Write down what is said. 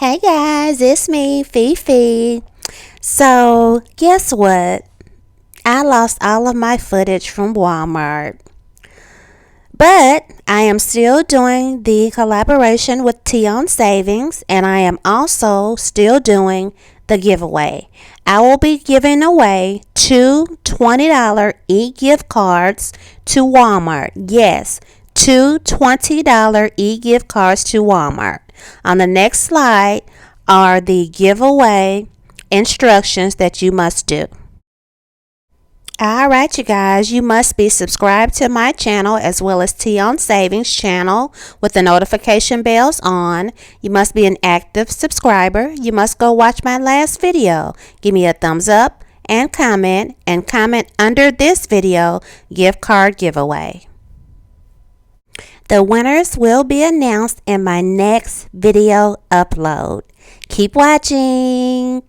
Hey guys, it's me, Fifi. So, guess what? I lost all of my footage from Walmart. But I am still doing the collaboration with Tea on Savings, and I am also still doing the giveaway. I will be giving away two $20 e-gift cards to Walmart. Yes, two $20 e-gift cards to Walmart. On the next slide are the giveaway instructions that you must do. Alright, you guys, you must be subscribed to my channel as well as Tea on Savings channel with the notification bells on. You must be an active subscriber. You must go watch my last video. Give me a thumbs up and comment under this video, gift card giveaway. The winners will be announced in my next video upload. Keep watching.